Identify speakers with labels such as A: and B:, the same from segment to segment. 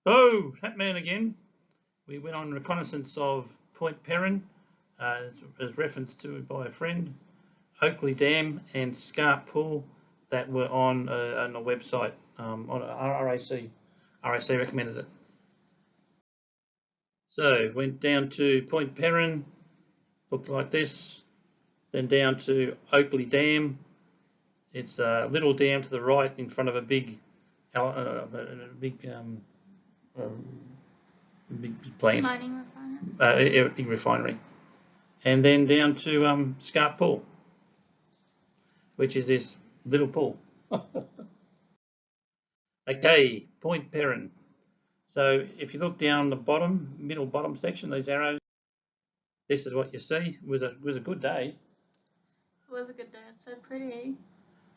A: Oh, Hatman again. We went on reconnaissance of Point Peron, as referenced to by a friend, Oakley Dam and Scarp Pool that were on a website, on RAC. RAC recommended it. So went down to Point Peron, looked like this, then down to Oakley Dam. It's a little dam to the right in front of a big plant.
B: Mining refinery.
A: Refinery. And then down to Scarp Pool, which is this little pool. Okay, Point Peron. So if you look down the bottom, middle bottom section, these arrows, this is what you see. It was a good day.
B: It was a good day. It's so pretty.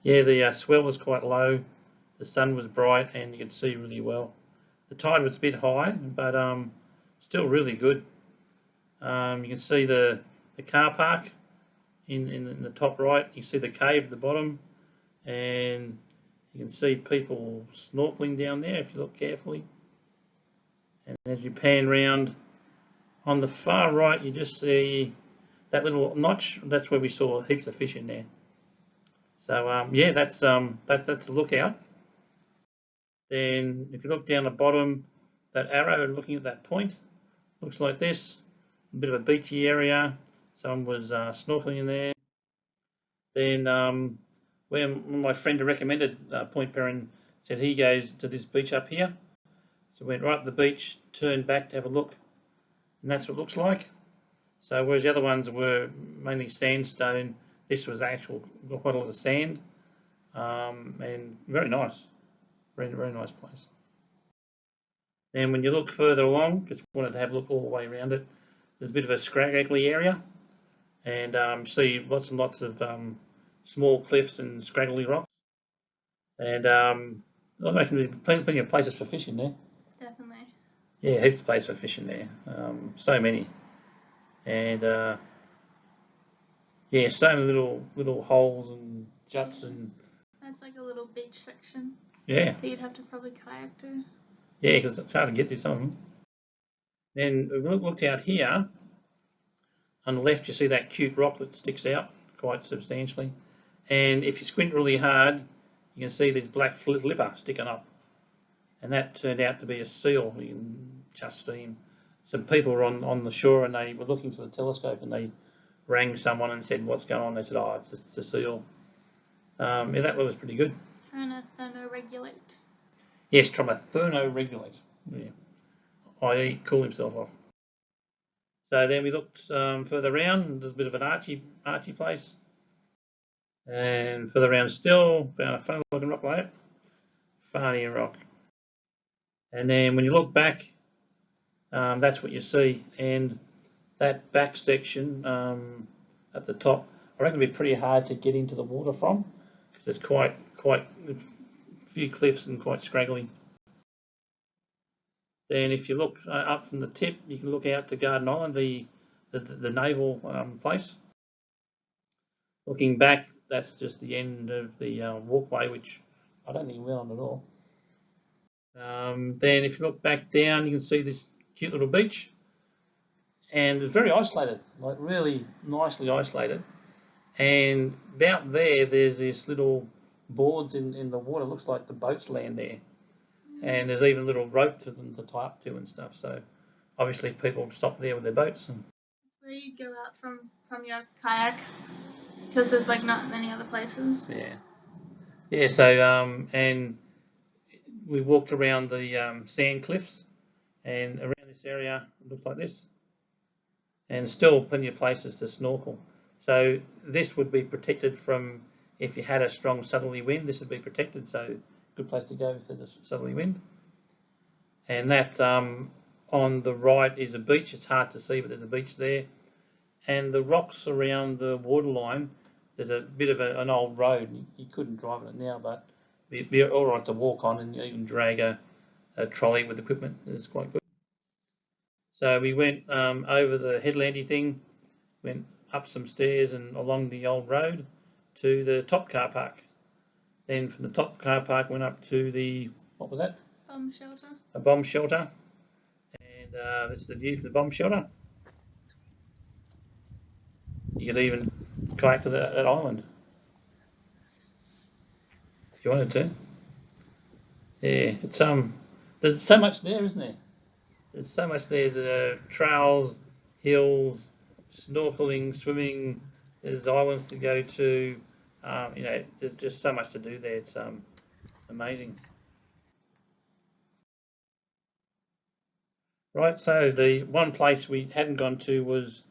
A: Yeah, the swell was quite low. The sun was bright, and you could see really well. The tide was a bit high, but still really good. You can see the car park in the top right. You see the cave at the bottom, and you can see people snorkeling down there if you look carefully. And as you pan round, on the far right, you just see that little notch. That's where we saw heaps of fish in there. So yeah, that's the lookout. Then if you look down the bottom, that arrow looking at that point, looks like this. A bit of a beachy area. Someone was snorkeling in there. Then when my friend who recommended Point Peron said he goes to this beach up here. So we went right to the beach, turned back to have a look, and that's what it looks like. So whereas the other ones were mainly sandstone, this was quite a lot of sand, and very nice, very nice place. Then when you look further along, just wanted to have a look all the way around it. There's a bit of a scraggly area, and see lots and lots of small cliffs and scraggly rocks, and I reckon there's plenty of places for fishing there.
B: Definitely.
A: Yeah, heaps of places for fishing there. So many, and yeah, so many little holes and juts and.
B: That's like a little beach section.
A: Yeah.
B: That you'd have to probably kayak to.
A: Yeah, because it's hard to get to some of them. Then we looked out here. On the left, you see that cute rock that sticks out quite substantially, and if you squint really hard, you can see this black flipper sticking up, and that turned out to be a seal. You can just see him. Some people were on the shore and they were looking for the telescope, and they rang someone and said, "What's going on?" They said, "Oh, it's a seal." Yeah, that was pretty good.
B: Trying to thermoregulate.
A: Yes, trying to thermoregulate. Yeah, i.e. cool himself off. So then we looked further around. There's a bit of an archy place, and further around still found a funny looking rock like that. Funny rock. And then when you look back, that's what you see. And that back section at the top, I reckon it'd be pretty hard to get into the water from, because there's quite a few cliffs and quite scraggly. Then if you look up from the tip, you can look out to Garden Island, the naval place. Looking back, that's just the end of the walkway, which I don't think we went on at all. Then if you look back down, you can see this cute little beach, and it's very isolated, like really nicely isolated. And about there's this little boards in the water. It looks like the boats land there, and there's even a little rope to them to tie up to and stuff. So obviously people stop there with their boats. And
B: where you go out from your kayak, because there's like not many other places.
A: Yeah. So and we walked around the sand cliffs, and around this area it looks like this, and still plenty of places to snorkel. So this would be protected from, if you had a strong southerly wind, this would be protected. So good place to go for the southerly wind. And that on the right is a beach. It's hard to see, but there's a beach there. And the rocks around the waterline, there's a bit of an old road. You couldn't drive on it now, but it'd be all right to walk on, and even drag a trolley with equipment. It's quite good. So we went over the headlandy thing, went up some stairs and along the old road to the top car park. Then from the top car park went up to the, what was that?
B: Bomb shelter.
A: A bomb shelter. And this is the view from the bomb shelter. You could even kayak to that island if you wanted to. Yeah, it's there's so much there, isn't there? There's so much there. There's trails, hills, snorkeling, swimming. There's islands to go to. You know, there's just so much to do there. It's amazing. Right, so the one place we hadn't gone to was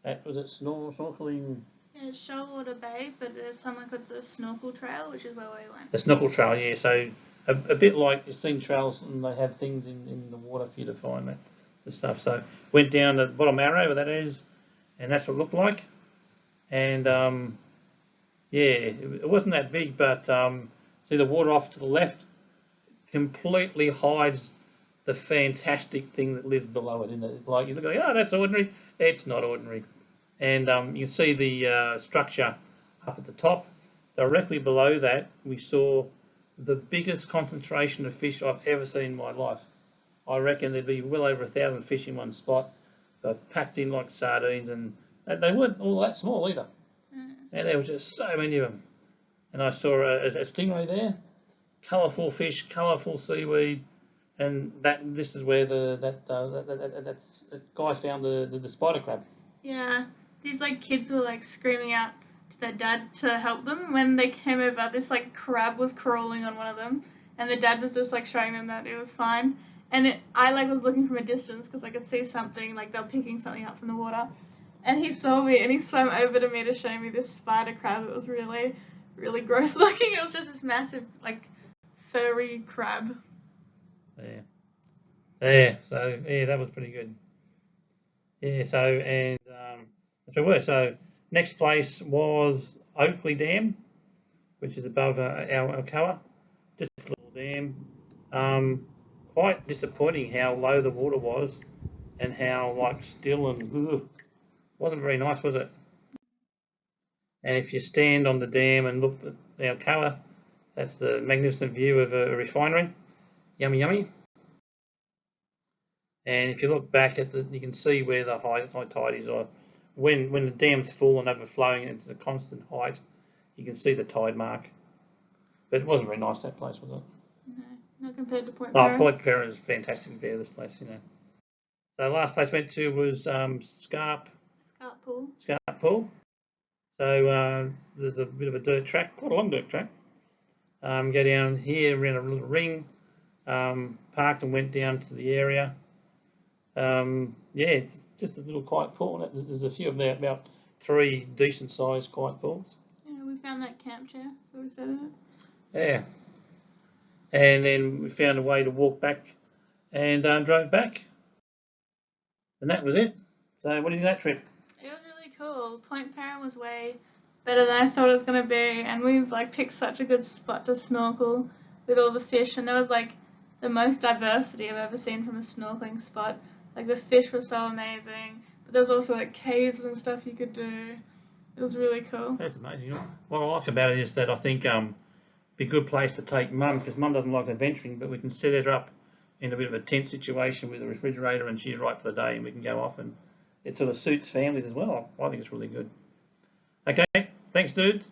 A: at, was it snorkeling?
B: Yeah, it's Shoalwater Bay, but there's somewhere called the Snorkel Trail, which is where we went.
A: The snorkel trail, yeah. So a bit like you've seen trails and they have things in the water for you to find that the stuff. So went down the bottom arrow where that is, and that's what it looked like. And yeah, it wasn't that big, but see the water off to the left completely hides the fantastic thing that lives below it. In it, like you look at it, oh, that's ordinary. It's not ordinary. And you can see the structure up at the top. Directly below that, we saw the biggest concentration of fish I've ever seen in my life. I reckon there'd be well over 1,000 fish in one spot, but packed in like sardines, and they weren't all that small either. And there was just so many of them. And I saw a stingray there, colourful fish, colourful seaweed, and this is where that guy found the spider crab.
B: Yeah, these like kids were like screaming out to their dad to help them. When they came over, this like crab was crawling on one of them, and the dad was just like showing them that it was fine. And I like was looking from a distance because I could see something, like they were picking something up from the water. And he saw me and he swam over to me to show me this spider crab. It was really, really gross looking. It was just this massive, like, furry crab.
A: Yeah. Yeah, so yeah, that was pretty good. Yeah, so and that's where we were. So next place was Oakley Dam, which is above Alcoa. Just a little dam. Quite disappointing how low the water was and how like still and wasn't very nice, was it? And if you stand on the dam and look at Alcoa, that's the magnificent view of a refinery. Yummy, yummy. And if you look back at you can see where the high tide is, or when the dam's full and overflowing, it's a constant height. You can see the tide mark. But it wasn't very nice, that place, was it?
B: No, not compared to Point Peron.
A: Oh, Point Peron is fantastic view, this place, you know. So the last place we went to was Scarp.
B: Scarp Pool.
A: Scarp Pool. So there's a bit of a dirt track, quite a long dirt track. Go down here around a little ring, parked and went down to the area. Yeah, it's just a little quiet pool. There's a few of them, about 3 decent sized quiet pools.
B: Yeah, we found that camp chair, so we sat in it.
A: Yeah. And then we found a way to walk back and drove back. And that was it. So what do you think of that trip?
B: It was really cool. Point Peron was way better than I thought it was going to be, and we've like picked such a good spot to snorkel with all the fish, and there was like the most diversity I've ever seen from a snorkeling spot. Like the fish were so amazing, but there was also like caves and stuff you could do. It was really cool.
A: That's amazing. What I like about it is that I think be a good place to take Mum, because Mum doesn't like adventuring, but we can set her up in a bit of a tent situation with a refrigerator, and she's right for the day, and we can go off, and it sort of suits families as well. I think it's really good. Okay, thanks, dudes.